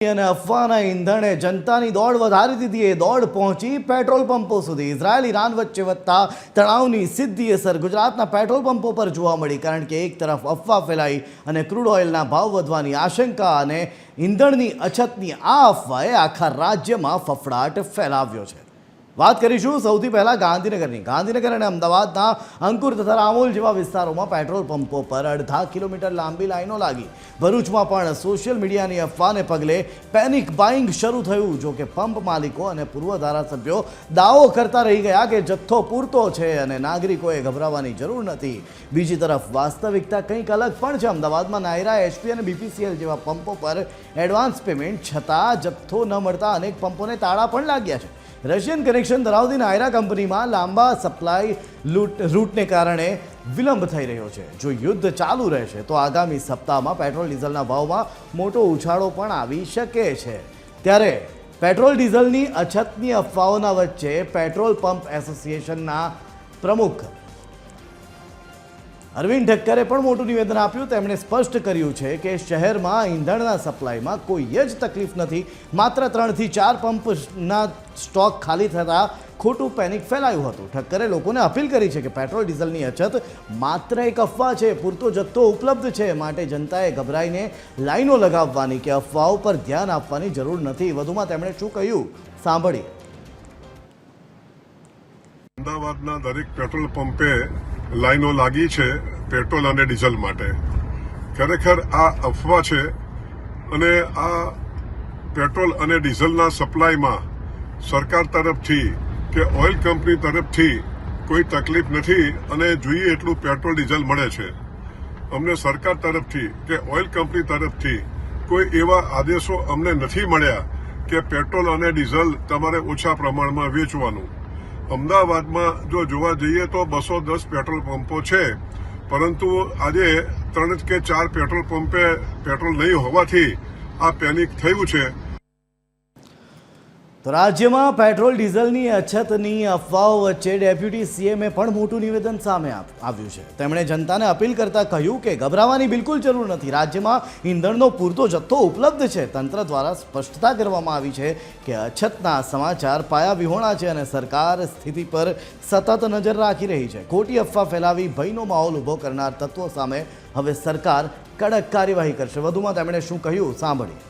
અને અફવાના ઈંધણે જનતાની દોડ વધારી દીધી એ દોડ પહોંચી પેટ્રોલ પંપો સુધી। ઇઝરાયલ ઈરાન વચ્ચે વધતા તણાવની સીધી અસર ગુજરાતના પેટ્રોલ પંપો પર જોવા મળી, કારણ કે એક તરફ અફવા ફેલાઈ અને ક્રૂડ ઓઇલના ભાવ વધવાની આશંકા અને ઈંધણની અછતની આ અફવાએ આખા રાજ્યમાં ફફડાટ ફેલાવ્યો છે। વાત કરીશું સૌથી પહેલા ગાંધીનગરની। ગાંધીનગર અને અમદાવાદના અંકુર તથા રામોલ જેવા વિસ્તારોમાં પેટ્રોલ પંપો પર અડધા કિલોમીટર લાંબી લાઈનો લાગી। ભરૂચમાં પણ સોશિયલ મીડિયાની અફવાને પગલે પેનિક બાઇંગ શરૂ થયું। જો કે પંપ માલિકો અને પૂર્વ ધારાસભ્યો દાવો કરતા રહી ગયા કે જથ્થો પૂરતો છે અને નાગરિકોએ ગભરાવાની જરૂર નથી। બીજી તરફ વાસ્તવિકતા કંઈક અલગ પણ છે। અમદાવાદમાં નાયરા, એચપી અને બીપીસીએલ જેવા પંપો પર એડવાન્સ પેમેન્ટ છતાં જથ્થો ન મળતા અનેક પંપોને તાળા પણ લાગ્યા છે। રશિયન કનેક્શન ધરાવતી નાયરા કંપનીમાં લાંબા સપ્લાય રૂટને કારણે વિલંબ થઈ રહ્યો છે। જો યુદ્ધ ચાલુ રહેશે તો આગામી સપ્તાહમાં પેટ્રોલ ડીઝલના ભાવમાં મોટો ઉછાળો પણ આવી શકે છે। ત્યારે પેટ્રોલ ડીઝલની અછતની અફવાઓના વચ્ચે પેટ્રોલ પંપ એસોસિએશનના પ્રમુખ અરવિંદ ઠક્કરે પણ મોટું નિવેદન આપ્યું। તેમણે સ્પષ્ટ કર્યું છે કે શહેરમાં ઈંધણના સપ્લાયમાં કોઈ જ તકલીફ નથી, માત્ર 3 થી 4 પંપના સ્ટોક ખાલી થતાં ખોટું પેનિક ફેલાયું હતું। ઠક્કરે લોકોને અપીલ કરી છે કે પેટ્રોલ ડીઝલની અછત માત્ર એક અફવા છે, પૂરતો જથ્થો ઉપલબ્ધ છે, માટે જનતાએ ગભરાઈને લાઈનો લગાવવાની કે અફવાઓ પર ધ્યાન આપવાની જરૂર નથી। વધુમાં તેમણે શું કહ્યું સાંભળીએ। અમદાવાદના દરેક પેટ્રોલ પંપે લાઈનો લાગી છે પેટ્રોલ અને ડીઝલ માટે। ખરેખર આ અફવા છે અને આ પેટ્રોલ અને ડીઝલના સપ્લાયમાં સરકાર તરફથી કે ઓઇલ કંપની તરફથી કોઈ તકલીફ નથી અને જોઈએ એટલું પેટ્રોલ ડીઝલ મળે છે। અમને સરકાર તરફથી કે ઓઇલ કંપની તરફથી કોઈ એવા આદેશો અમને નથી મળ્યા કે પેટ્રોલ અને ડીઝલ તમારે ઓછા પ્રમાણમાં વેચવાનું। અમદાવાદમાં જો જોવા જઈએ તો 210 પેટ્રોલ પંપો છે, પરંતુ આજે 3 કે 4 પેટ્રોલ પંપે પેટ્રોલ નહીં હોવાથી આ પેનિક થયું છે। તો રાજ્યમાં પેટ્રોલ ડીઝલની અછતની અફવાઓ વચ્ચે ડેપ્યુટી સીએમએ પણ મોટું નિવેદન સામે આવ્યું છે। તેમણે જનતાને અપીલ કરતા કહ્યું કે ગભરાવાની બિલકુલ જરૂર નથી, રાજ્યમાં ઈંધણનો પૂરતો જથ્થો ઉપલબ્ધ છે। તંત્ર દ્વારા સ્પષ્ટતા કરવામાં આવી છે કે અછતના સમાચાર પાયાવિહોણા છે અને સરકાર સ્થિતિ પર સતત નજર રાખી રહી છે। ખોટી અફવા ફેલાવી ભયનો માહોલ ઊભો કરનાર તત્વો સામે હવે સરકાર કડક કાર્યવાહી કરશે। વધુમાં તેમણે શું કહ્યું સાંભળીએ।